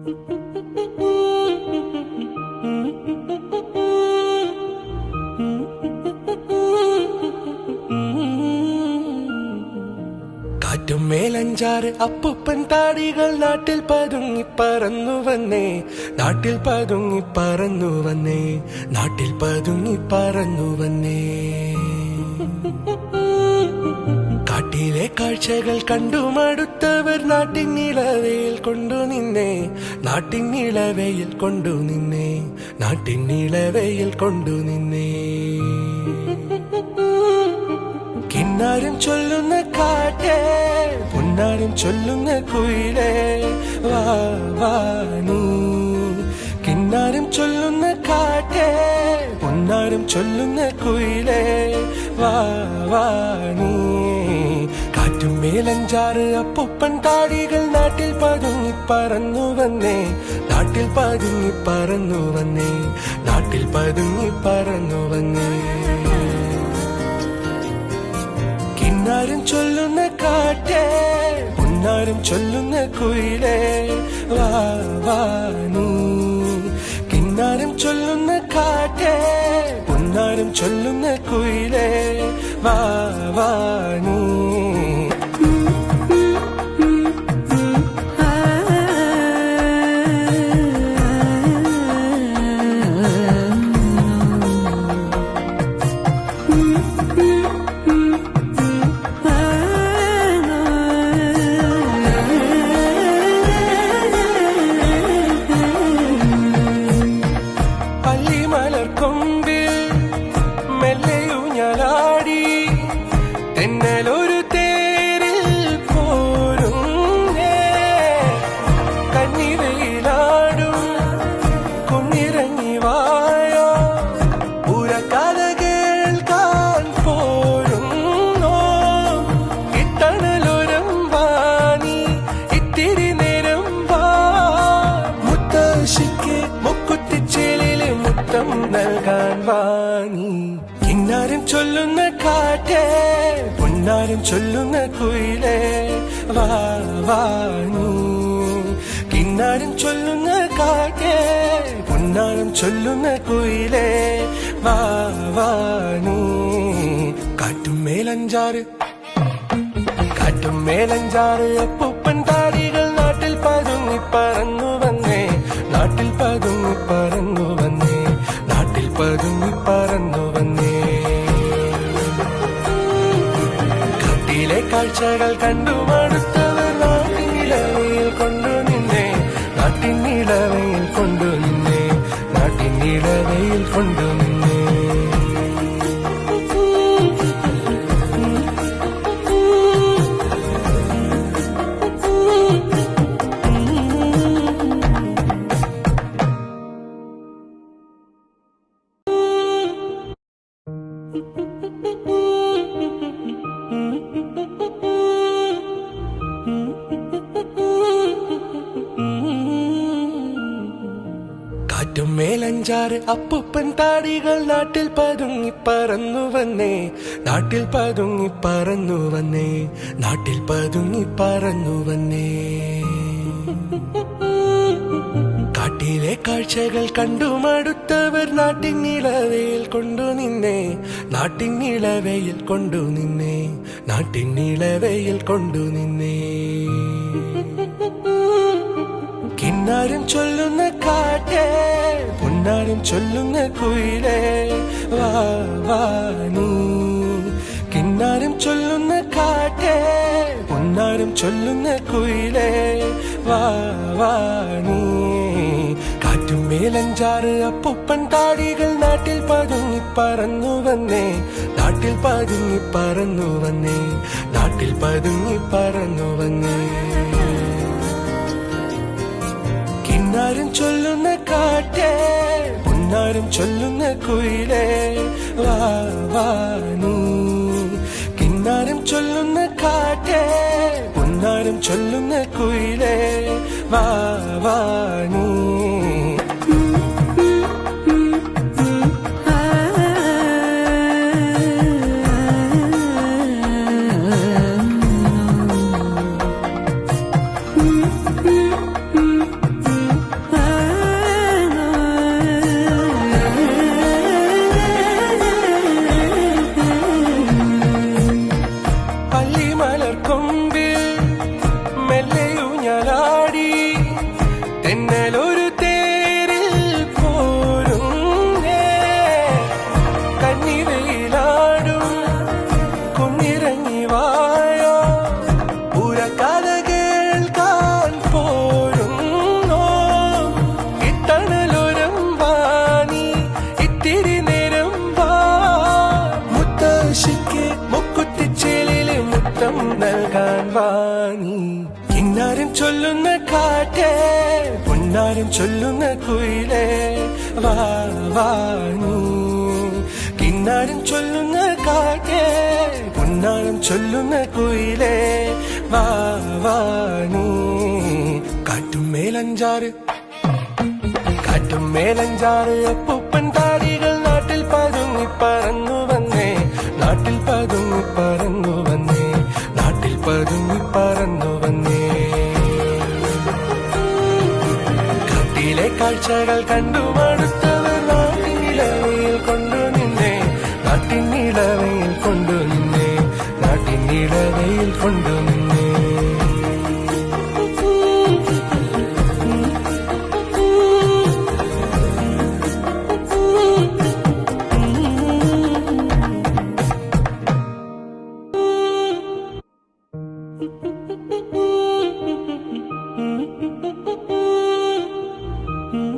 കാറ്റും മേലഞ്ചാറ് അപ്പൂപ്പൻ താടികൾ നാട്ടിൽ പതുങ്ങി പറന്നു വന്നേ, നാട്ടിൽ പതുങ്ങി പറന്നു വന്നേ, നാട്ടിൽ പതുങ്ങി പറന്നു വന്നേ. കാട്ടിലെ കാഴ്ചകൾ കണ്ടു മടുത്തവർ നാട്ടിൻ നിലവയിൽ കൊണ്ടു നിന്നേ, നാട്ടിൻ നിലവയിൽ കൊണ്ടു നിന്നേ, നാട്ടിൻ നിലവയിൽ കൊണ്ടു നിന്നേ. കിന്നാരം ചൊല്ലുന്ന കാറ്റേ, പൊന്നാരം ചൊല്ലുന്ന കുയിലേ, വാ വാ നീ. കിന്നാരം ചൊല്ലുന്ന കാറ്റേ, പൊന്നാരം ചൊല്ലുന്ന കുയിലേ, വാ വാ നീ. കാറ്റും മേലഞ്ചാറ് അപ്പൂപ്പൻ താടികൾ നാട്ടിൽ പതുങ്ങി പറന്നു വന്നേ, നാട്ടിൽ പതുങ്ങി പറന്നു വന്നേ, നാട്ടിൽ പതുങ്ങി പറന്നു വന്നേ. കിന്നാരം ചൊല്ലുന്ന കാറ്റേ, പൊന്നാരം ചൊല്ലുന്ന കുയിലേ, വാ വാ നീ. കിന്നാരം ചൊല്ലുന്ന കാറ്റേ, പൊന്നാരം ചൊല്ലുന്ന കുയിലേ, വാ വാ നീ. തെന്നലൊരു തേരിൽ പോരുന്നേ, കന്നിവയിലാടും കുന്നിറങ്ങി വായോ, പുരക്കഥ കേൾക്കാൻ പോരുന്നോ. ഇത്തണലൊരം വാണി ഇത്തിരി നേരം വാ, മുത്തശ്ശിക്ക് മുക്കുത്തിച്ചേലില് മുത്തം നൽകാൻ വാണി. കിന്നാരം ചൊല്ലുന്ന കാറ്റേ, പൊന്നാരം ചൊല്ലുന്ന കുയിലേ, വാ വാ നീ. കിന്നാരം ചൊല്ലുന്ന കാറ്റേ, പൊന്നാരം ചൊല്ലുന്ന കുയിലേ, വാ വാ നീ. കാറ്റും മേലഞ്ചാറ്, കാറ്റും മേലഞ്ചാറ് അപ്പൂപ്പൻ താടികൾ നാട്ടിൽ പതുങ്ങി പറന്നു വന്നേ, നാട്ടിൽ പതുങ്ങി പറന്നു വന്നേ, നാട്ടിൽ പതുങ്ങി പറന്നു വന്നേ. കാട്ടിലെ കാഴ്ചകൾ കണ്ടു മടുത്തവർ നാട്ടിൻ നിലവയിൽ കൊണ്ടു നിന്നേ, നാട്ടിൻ നിലവയിൽ കൊണ്ടു നിന്നേ, നാട്ടിൻ നിലവയിൽ കൊണ്ടു നിന്നേ. കാറ്റും മേലഞ്ചാറ് അപ്പൂപ്പൻ താടികൾ നാട്ടിൽ പതുങ്ങി പറന്നു വന്നേ, നാട്ടിൽ പതുങ്ങി പറന്നു വന്നേ, നാട്ടിൽ പതുങ്ങി പറന്നു വന്നേ. കാട്ടിലെ കാഴ്ചകൾ കണ്ടു മടുത്തവർ നാട്ടിൻ നിലവയിൽ കൊണ്ടു നിന്നേ, നാട്ടിൻ നിലവയിൽ കൊണ്ടു നിന്നേ, നാട്ടിൻ നിലവയിൽ കൊണ്ടു നിന്നേ. കിന്നാരം ചൊല്ലുന്ന കാറ്റേ, പൊന്നാരം ചൊല്ലുന്ന കുയിലേ, വാ വാ നീ. കിന്നാരം ചൊല്ലുന്ന കാറ്റേ, പൊന്നാരം ചൊല്ലുന്ന കുയിലേ, വാ വാ നീ. കാറ്റും മേലഞ്ചാറ് അപ്പൂപ്പൻ താടികൾ നാട്ടിൽ പതുങ്ങി പറന്നു വന്നേ, നാട്ടിൽ പതുങ്ങി പറന്നു വന്നേ, നാട്ടിൽ പതുങ്ങി പറന്നു വന്നേ. കിന്നാരം ചൊല്ലുന്ന കാറ്റേ, പൊന്നാരം ചൊല്ലുന്ന കുയിലേ, വാ വാ നീ. കിന്നാരം ചൊല്ലുന്ന കാറ്റേ, പൊന്നാരം ചൊല്ലുന്ന കുയിലേ, വാ വാ നീ. നൽകാൻ വാങ്ങി കിന്നാരം ചൊല്ലുന്ന കാറ്റേ പൊന്നാരം ചൊല്ലുന്ന കുയിലേ വാ വാ നീ കിന്നാരം ചൊല്ലുന്ന കാറ്റേ പൊന്നാരം ചൊല്ലുന്ന കുയിലേ വാ വാ നീ കാറ്റും മേലഞ്ചാറ് അപ്പൂപ്പൻ താടികൾ നാട്ടിൽ പതുങ്ങി പറന്നു വന്നേ നാട്ടിൽ പതുങ്ങി പറന്നു വന്നേ നാട്ടിൽ പതുങ്ങി പറന്നു വന്നേ കാട്ടിലെ കാഴ്ചകൾ കണ്ടു മടുത്തവർ നാട്ടിനിളവയിൽ കൊണ്ടു നിന്നേ നാട്ടിനിളവയിൽ കൊണ്ടു നിന്നേ നാട്ടിനിളവയിൽ കൊണ്ടു നിന്നേ